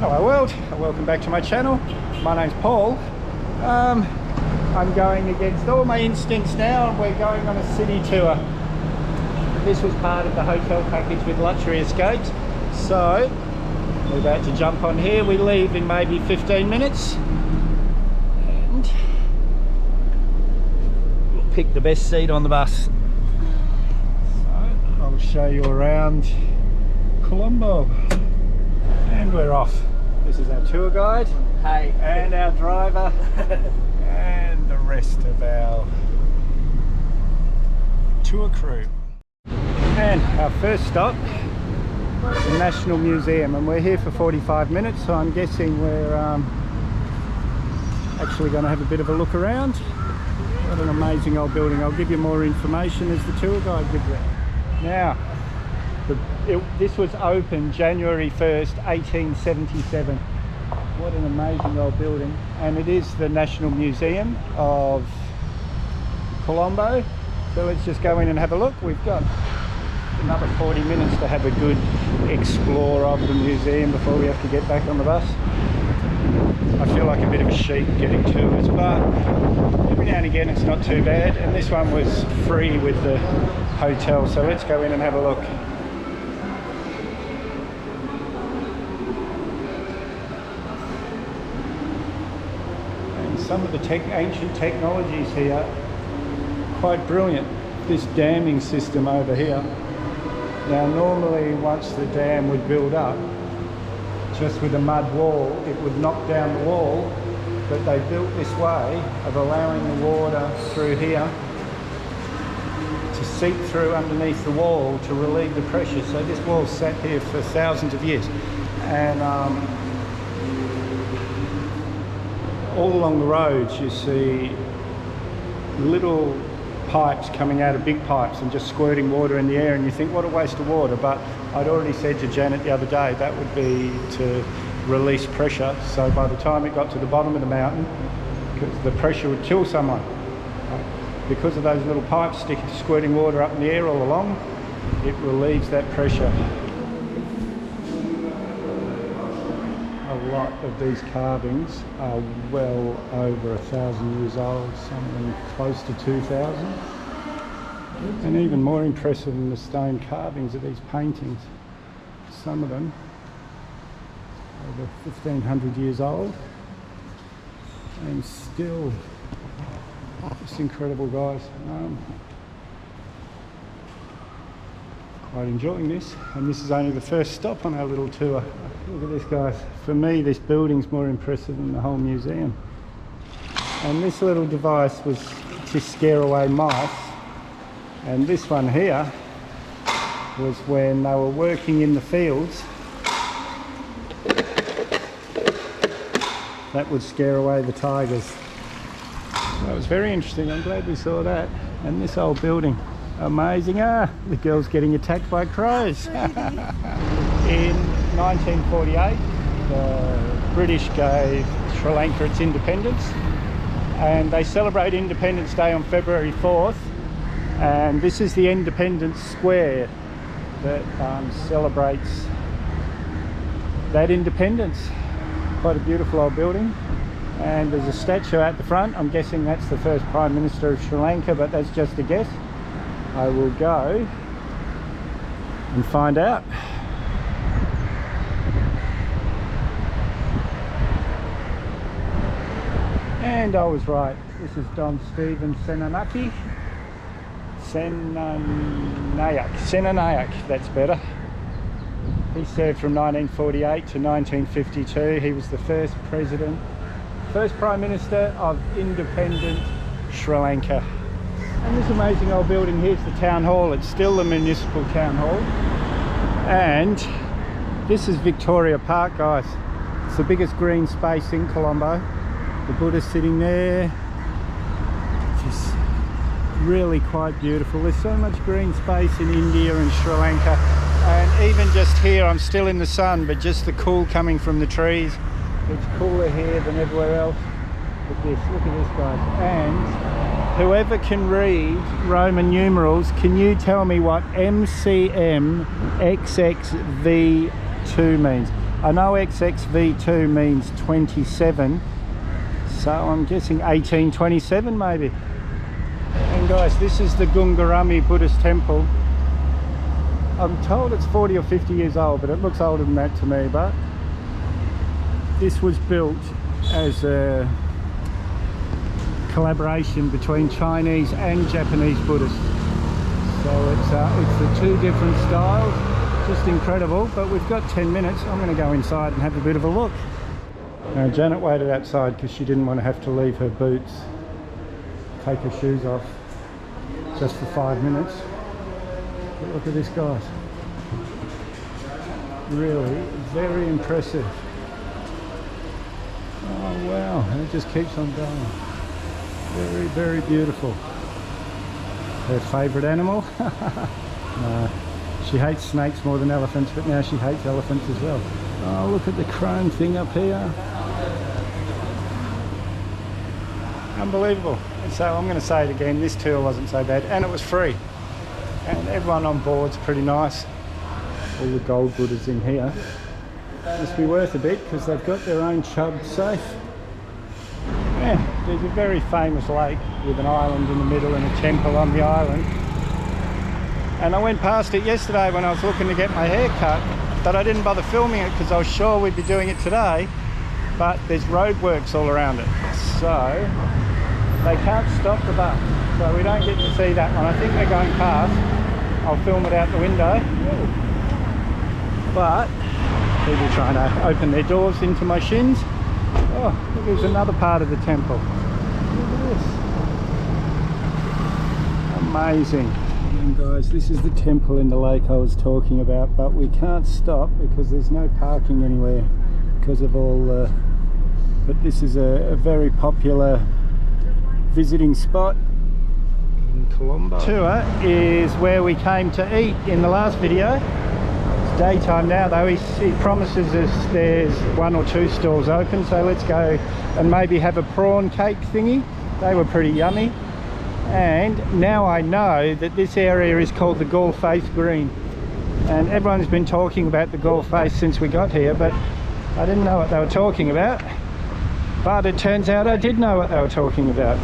Hello world, welcome back to my channel. My name's Paul. I'm going against all my instincts now and we're going on a city tour. This was part of the hotel package with luxury escapes. So we're about to jump on here. We leave in maybe 15 minutes. And we'll pick the best seat on the bus. So I'll show you around Colombo. And we're off. This is our tour guide. Hey. And our driver. And the rest of our tour crew. And our first stop, the National Museum. And we're here for 45 minutes, so I'm guessing we're actually going to have a bit of a look around. What an amazing old building. I'll give you more information as the tour guide gives it. Now, this was opened January 1st, 1877. What an amazing old building. And it is the National Museum of Colombo. So let's just go in and have a look. We've got another 40 minutes to have a good explore of the museum before we have to get back on the bus. I feel like a bit of a sheep getting tours, but every now and again it's not too bad. And this one was free with the hotel, so let's go in and have a look. Some of the ancient technologies here, quite brilliant. This damming system over here. Now normally once the dam would build up, just with a mud wall, it would knock down the wall, but they built this way of allowing the water through here to seep through underneath the wall to relieve the pressure. So this wall sat here for thousands of years. And all along the roads you see little pipes coming out of big pipes and just squirting water in the air, and you think what a waste of water, but I'd already said to Janet the other day that would be to release pressure, so by the time it got to the bottom of the mountain, because the pressure would kill someone. Because of those little pipes squirting water up in the air all along, it relieves that pressure. A lot of these carvings are well over 1,000 years old, some of them close to 2,000. And even more impressive than the stone carvings are these paintings. Some of them over 1,500 years old and still just incredible, guys. Quite enjoying this, and this is only the first stop on our little tour. Look at this, guys. For me, this building's more impressive than the whole museum. And this little device was to scare away mice, and this one here was when they were working in the fields. That would scare away the tigers. That was very interesting. I'm glad we saw that. And this old building. Amazing. The girl's getting attacked by crows. In 1948, the British gave Sri Lanka its independence, and they celebrate Independence Day on February 4th, and this is the Independence Square that celebrates that independence. Quite a beautiful old building, and there's a statue at the front. I'm guessing that's the first Prime Minister of Sri Lanka, but that's just a guess. I will go and find out. And I was right. This is Don Stephen Senanayak, that's better. He served from 1948 to 1952. He was the first Prime Minister of independent Sri Lanka. And this amazing old building here's the town hall. It's still the municipal town hall. And this is Victoria Park, guys. It's the biggest green space in Colombo. The Buddha's sitting there. Just really quite beautiful. There's so much green space in India and Sri Lanka. And even just here, I'm still in the sun, but just the cool coming from the trees. It's cooler here than everywhere else. Look at this, guys. And whoever can read Roman numerals, can you tell me what MCM XXV2 means? I know XXV2 means 27, so I'm guessing 1827 maybe. And guys, this is the Gungarami Buddhist temple. I'm told it's 40 or 50 years old, but it looks older than that to me. But this was built as a collaboration between Chinese and Japanese Buddhists. So it's the two different styles, just incredible. But we've got 10 minutes. I'm going to go inside and have a bit of a look. Now Janet waited outside because she didn't want to have to leave her boots, take her shoes off, just for 5 minutes. But look at this, guys. Really very impressive. Oh wow, and it just keeps on going. Very, very beautiful. Her favourite animal? No, she hates snakes more than elephants, but now she hates elephants as well. Oh, look at the chrome thing up here. Unbelievable. And so I'm going to say it again, this tour wasn't so bad, and it was free. And everyone on board's pretty nice. All the gold Buddhas in here. Must be worth a bit because they've got their own chub safe. Yeah, there's a very famous lake with an island in the middle and a temple on the island. And I went past it yesterday when I was looking to get my hair cut, but I didn't bother filming it because I was sure we'd be doing it today. But there's roadworks all around it, so they can't stop the bus. So we don't get to see that one. I think they're going past. I'll film it out the window. But people trying to open their doors into my shins. Oh, look, there's another part of the temple. Look at this. Amazing. And guys, this is the temple in the lake I was talking about, but we can't stop because there's no parking anywhere because of all the... But this is a very popular visiting spot in Colombo. Tour is where we came to eat in the last video. It's daytime now though. He promises us there's 1 or 2 stalls open, so let's go and maybe have a prawn cake thingy. They were pretty yummy. And now I know that this area is called the Galle Face Green, and everyone's been talking about the Galle Face since we got here, but I didn't know what they were talking about. But it turns out I did know what they were talking about.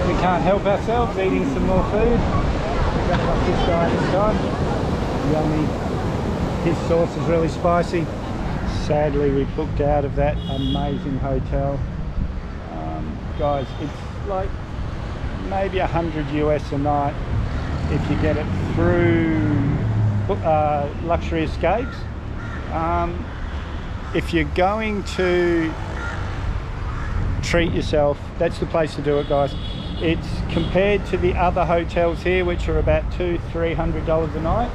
We can't help ourselves eating some more food. We've got like this guy this time. Yummy. His sauce is really spicy. Sadly, we booked out of that amazing hotel. Guys, it's like maybe $100 US a night if you get it through Luxury Escapes. If you're going to treat yourself, that's the place to do it, guys. It's compared to the other hotels here, which are about $200–300 a night.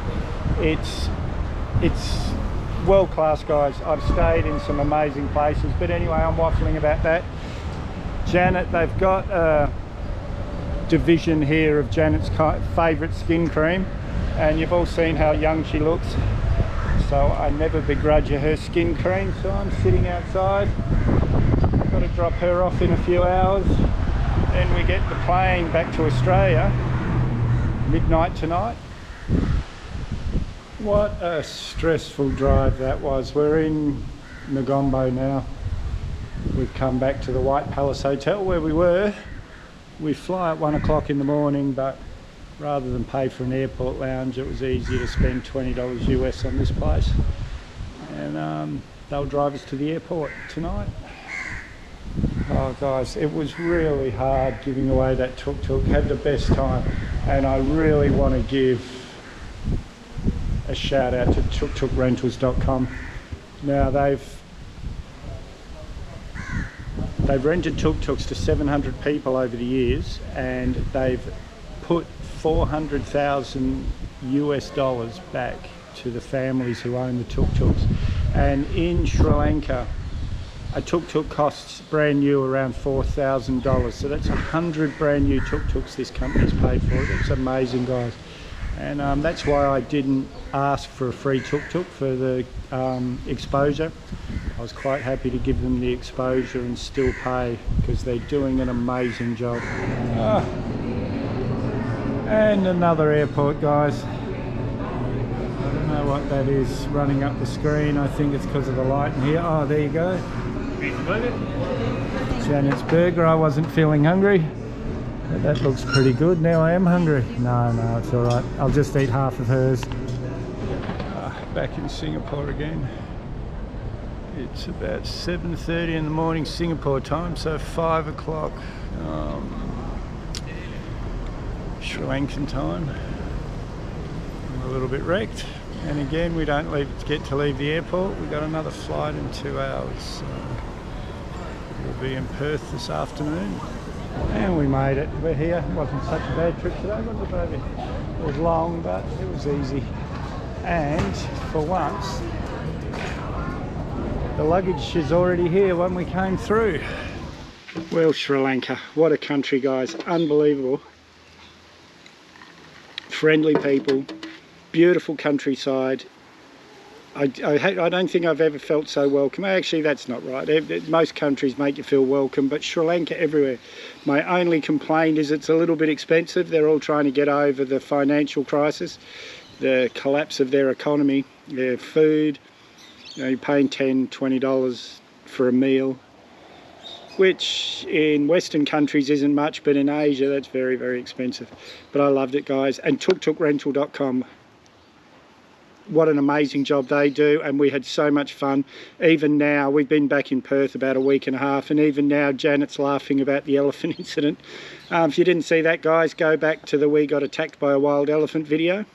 It's world class, guys. I've stayed in some amazing places, but anyway, I'm waffling about that. Janet, they've got a division here of Janet's favourite skin cream, and you've all seen how young she looks, so I never begrudge her skin cream. So I'm sitting outside. Got to drop her off in a few hours, then we get the plane back to Australia midnight tonight. What a stressful drive that was. We're in Negombo now. We've come back to the White Palace Hotel where we were. We fly at 1 o'clock in the morning, but rather than pay for an airport lounge, it was easier to spend $20 US on this place, and they'll drive us to the airport tonight. Oh guys, it was really hard giving away that tuk-tuk. Had the best time, and I really want to give a shout out to tuktukrentals.com. Now they've rented tuk-tuks to 700 people over the years, and they've put $400,000 US back to the families who own the tuk-tuks. And in Sri Lanka, a tuk-tuk costs brand new around $4,000, so that's 100 brand new tuk-tuks this company's paid for. It's amazing, guys. And that's why I didn't ask for a free tuk-tuk for the exposure. I was quite happy to give them the exposure and still pay, because they're doing an amazing job. And another airport, guys. I don't know what that is running up the screen. I think it's because of the light in here. Oh, there you go. Janet's burger. I wasn't feeling hungry, but that looks pretty good. Now I am hungry. No, it's all right. I'll just eat half of hers. Back in Singapore again. It's about 7:30 in the morning Singapore time, so 5 o'clock Sri Lankan time. I'm a little bit wrecked, and again we don't get to leave the airport. We've got another flight in 2 hours, so we'll be in Perth this afternoon. And we made it. We're here. It wasn't such a bad trip today, was it, baby? It was long, but it was easy. And for once, the luggage is already here when we came through. Well, Sri Lanka, what a country, guys. Unbelievable. Friendly people, beautiful countryside. I don't think I've ever felt so welcome. Actually, that's not right. Most countries make you feel welcome, but Sri Lanka everywhere. My only complaint is it's a little bit expensive. They're all trying to get over the financial crisis, the collapse of their economy, their food. You know, you're paying $10, $20 for a meal, which in Western countries isn't much, but in Asia that's very, very expensive. But I loved it, guys. And tuktukrental.com, what an amazing job they do, and we had so much fun. Even now, we've been back in Perth about a week and a half, and even now Janet's laughing about the elephant incident. If you didn't see that, guys, go back to the "we got attacked by a wild elephant" video.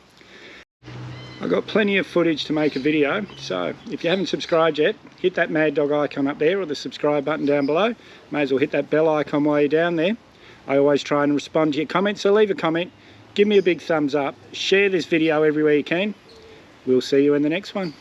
I've got plenty of footage to make a video, so if you haven't subscribed yet, hit that mad dog icon up there or the subscribe button down below. May as well hit that bell icon while you're down there. I always try and respond to your comments, so leave a comment, give me a big thumbs up, share this video everywhere you can. We'll see you in the next one.